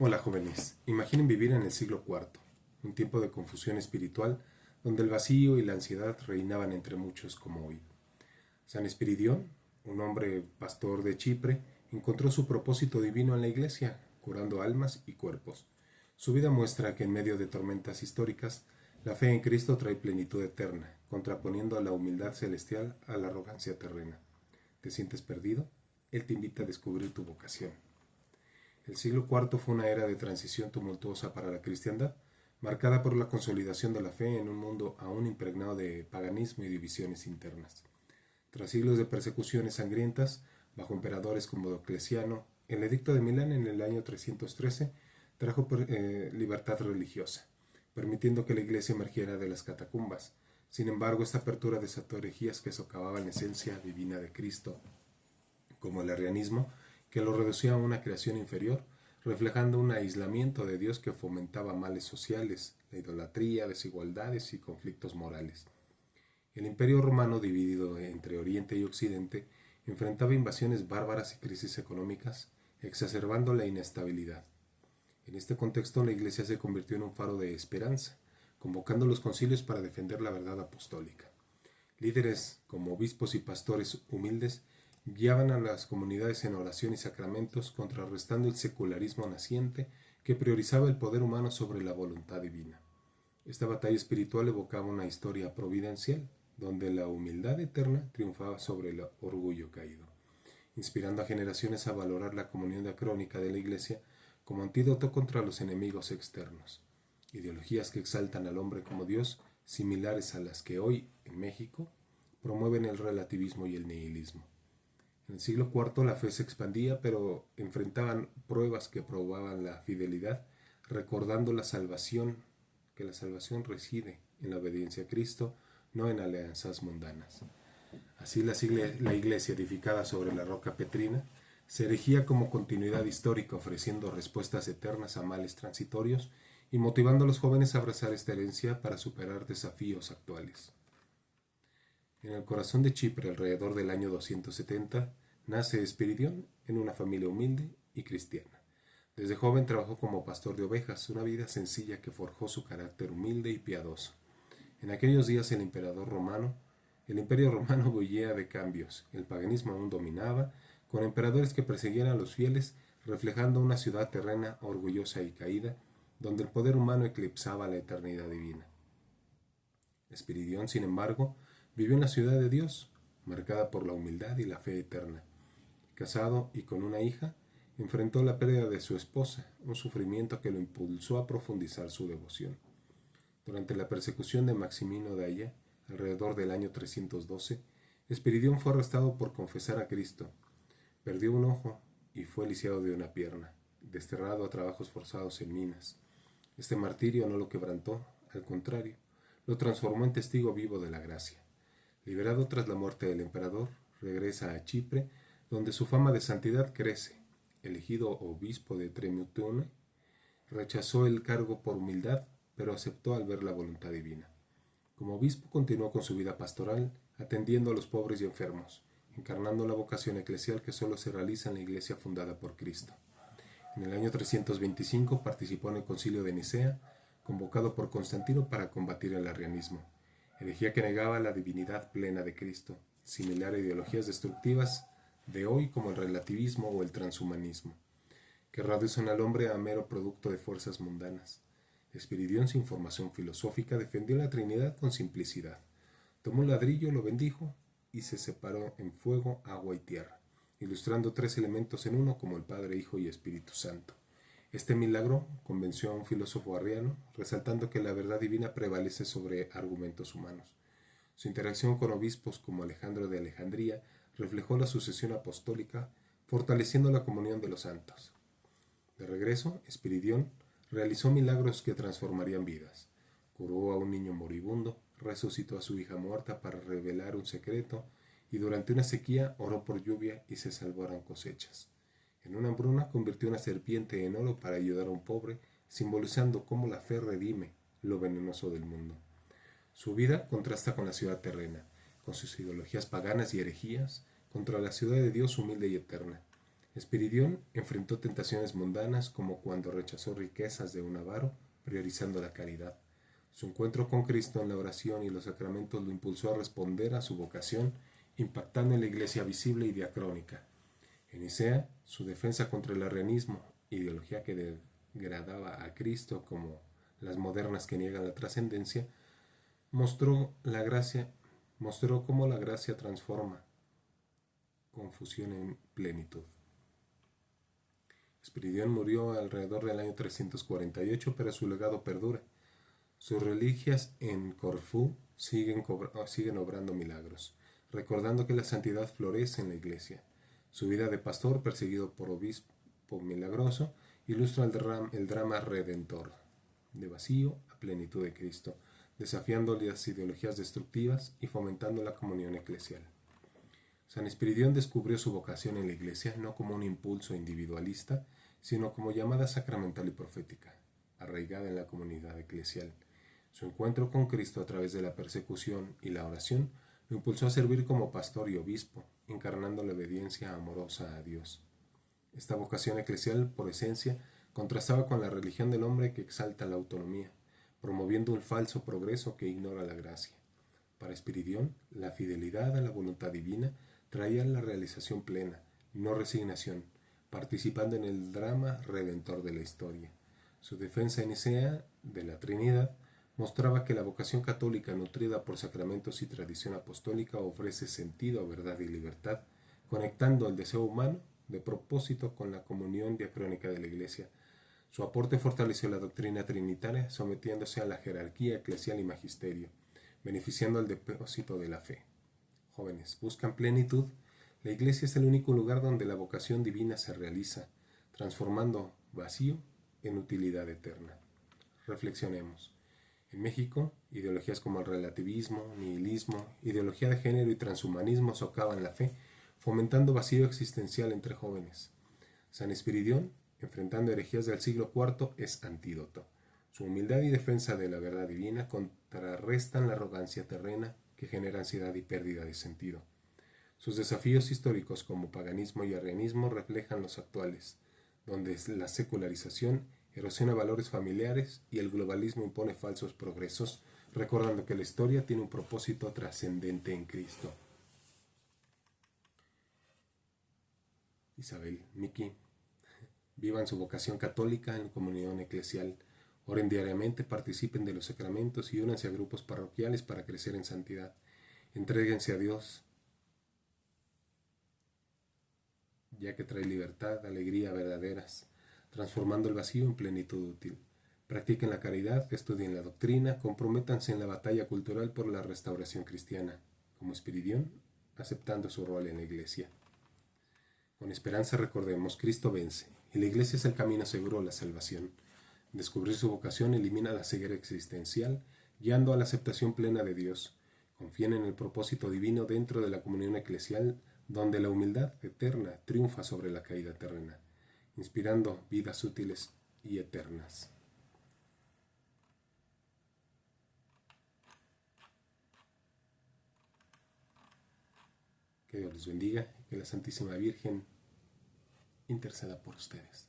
Hola jóvenes, imaginen vivir en el siglo IV, un tiempo de confusión espiritual donde el vacío y la ansiedad reinaban entre muchos como hoy. San Espiridión, un hombre pastor de Chipre, encontró su propósito divino en la iglesia, curando almas y cuerpos. Su vida muestra que en medio de tormentas históricas, la fe en Cristo trae plenitud eterna, contraponiendo a la humildad celestial a la arrogancia terrena. ¿Te sientes perdido? Él te invita a descubrir tu vocación. El siglo IV fue una era de transición tumultuosa para la cristiandad, marcada por la consolidación de la fe en un mundo aún impregnado de paganismo y divisiones internas. Tras siglos de persecuciones sangrientas, bajo emperadores como Diocleciano, el Edicto de Milán en el año 313 trajo libertad religiosa, permitiendo que la iglesia emergiera de las catacumbas. Sin embargo, esta apertura desató herejías que socavaban la esencia divina de Cristo, como el arrianismo, que lo reducía a una creación inferior, reflejando un aislamiento de Dios que fomentaba males sociales, la idolatría, desigualdades y conflictos morales. El Imperio Romano, dividido entre Oriente y Occidente, enfrentaba invasiones bárbaras y crisis económicas, exacerbando la inestabilidad. En este contexto, la Iglesia se convirtió en un faro de esperanza, convocando los concilios para defender la verdad apostólica. Líderes como obispos y pastores humildes guiaban a las comunidades en oración y sacramentos, contrarrestando el secularismo naciente que priorizaba el poder humano sobre la voluntad divina. Esta batalla espiritual evocaba una historia providencial, donde la humildad eterna triunfaba sobre el orgullo caído, inspirando a generaciones a valorar la comunión diacrónica de la Iglesia como antídoto contra los enemigos externos. Ideologías que exaltan al hombre como Dios, similares a las que hoy, en México, promueven el relativismo y el nihilismo. En el siglo IV la fe se expandía, pero enfrentaban pruebas que probaban la fidelidad, recordando que la salvación reside en la obediencia a Cristo, no en alianzas mundanas. Así la iglesia edificada sobre la roca petrina se erigía como continuidad histórica, ofreciendo respuestas eternas a males transitorios y motivando a los jóvenes a abrazar esta herencia para superar desafíos actuales. En el corazón de Chipre, alrededor del año 270, nace Espiridión en una familia humilde y cristiana. Desde joven trabajó como pastor de ovejas, una vida sencilla que forjó su carácter humilde y piadoso. En aquellos días el imperio romano bullía de cambios, el paganismo aún dominaba, con emperadores que perseguían a los fieles, reflejando una ciudad terrena orgullosa y caída, donde el poder humano eclipsaba la eternidad divina. Espiridión, sin embargo, vivió en la ciudad de Dios, marcada por la humildad y la fe eterna. Casado y con una hija, enfrentó la pérdida de su esposa, un sufrimiento que lo impulsó a profundizar su devoción. Durante la persecución de Maximino de Haya, alrededor del año 312, Espiridión fue arrestado por confesar a Cristo. Perdió un ojo y fue lisiado de una pierna, desterrado a trabajos forzados en minas. Este martirio no lo quebrantó, al contrario, lo transformó en testigo vivo de la gracia. Liberado tras la muerte del emperador, regresa a Chipre, donde su fama de santidad crece. Elegido obispo de Tremutune, rechazó el cargo por humildad, pero aceptó al ver la voluntad divina. Como obispo continuó con su vida pastoral, atendiendo a los pobres y enfermos, encarnando la vocación eclesial que solo se realiza en la iglesia fundada por Cristo. En el año 325 participó en el Concilio de Nicea, convocado por Constantino para combatir el arrianismo, herejía que negaba la divinidad plena de Cristo, similar a ideologías destructivas de hoy como el relativismo o el transhumanismo, que reducen al hombre a mero producto de fuerzas mundanas. Espiridión, sin formación filosófica, defendió la Trinidad con simplicidad. Tomó un ladrillo, lo bendijo y se separó en fuego, agua y tierra, ilustrando tres elementos en uno como el Padre, Hijo y Espíritu Santo. Este milagro convenció a un filósofo arriano, resaltando que la verdad divina prevalece sobre argumentos humanos. Su interacción con obispos como Alejandro de Alejandría reflejó la sucesión apostólica, fortaleciendo la comunión de los santos. De regreso, Espiridión realizó milagros que transformarían vidas. Curó a un niño moribundo, resucitó a su hija muerta para revelar un secreto, y durante una sequía oró por lluvia y se salvaron cosechas. En una hambruna convirtió una serpiente en oro para ayudar a un pobre, simbolizando cómo la fe redime lo venenoso del mundo. Su vida contrasta con la ciudad terrena, con sus ideologías paganas y herejías, contra la ciudad de Dios humilde y eterna. Espiridión enfrentó tentaciones mundanas como cuando rechazó riquezas de un avaro, priorizando la caridad. Su encuentro con Cristo en la oración y los sacramentos lo impulsó a responder a su vocación, impactando en la iglesia visible y diacrónica. En Nicea, su defensa contra el arrianismo, ideología que degradaba a Cristo como las modernas que niegan la trascendencia, mostró cómo la gracia transforma confusión en plenitud. Espiridión murió alrededor del año 348, pero su legado perdura. Sus reliquias en Corfú siguen obrando milagros, recordando que la santidad florece en la iglesia. Su vida de pastor, perseguido por obispo milagroso, ilustra el drama redentor, de vacío a plenitud de Cristo, desafiando las ideologías destructivas y fomentando la comunión eclesial. San Espiridión descubrió su vocación en la iglesia no como un impulso individualista, sino como llamada sacramental y profética, arraigada en la comunidad eclesial. Su encuentro con Cristo a través de la persecución y la oración lo impulsó a servir como pastor y obispo, encarnando la obediencia amorosa a Dios. Esta vocación eclesial, por esencia, contrastaba con la religión del hombre que exalta la autonomía, promoviendo un falso progreso que ignora la gracia. Para Espiridión, la fidelidad a la voluntad divina traía la realización plena, no resignación, participando en el drama redentor de la historia. Su defensa en Nicea de la Trinidad mostraba que la vocación católica nutrida por sacramentos y tradición apostólica ofrece sentido, verdad y libertad, conectando el deseo humano de propósito con la comunión diacrónica de la Iglesia. Su aporte fortaleció la doctrina trinitaria, sometiéndose a la jerarquía eclesial y magisterio, beneficiando al depósito de la fe. Jóvenes, buscan plenitud. La Iglesia es el único lugar donde la vocación divina se realiza, transformando vacío en utilidad eterna. Reflexionemos. En México, ideologías como el relativismo, nihilismo, ideología de género y transhumanismo socavan la fe, fomentando vacío existencial entre jóvenes. San Espiridión, enfrentando herejías del siglo IV, es antídoto. Su humildad y defensa de la verdad divina contrarrestan la arrogancia terrena que genera ansiedad y pérdida de sentido. Sus desafíos históricos como paganismo y arrianismo reflejan los actuales, donde la secularización erosiona valores familiares y el globalismo impone falsos progresos, recordando que la historia tiene un propósito trascendente en Cristo. Isabel, Miki, vivan su vocación católica en comunión eclesial, oren diariamente, participen de los sacramentos y únanse a grupos parroquiales para crecer en santidad. Entréguense a Dios, ya que trae libertad, alegría verdaderas, transformando el vacío en plenitud útil. Practiquen la caridad, estudien la doctrina, comprométanse en la batalla cultural por la restauración cristiana, como Espiridión, aceptando su rol en la Iglesia. Con esperanza recordemos, Cristo vence, y la Iglesia es el camino seguro a la salvación. Descubrir su vocación elimina la ceguera existencial, guiando a la aceptación plena de Dios. Confíen en el propósito divino dentro de la comunión eclesial, donde la humildad eterna triunfa sobre la caída terrena, inspirando vidas útiles y eternas. Que Dios los bendiga y que la Santísima Virgen interceda por ustedes.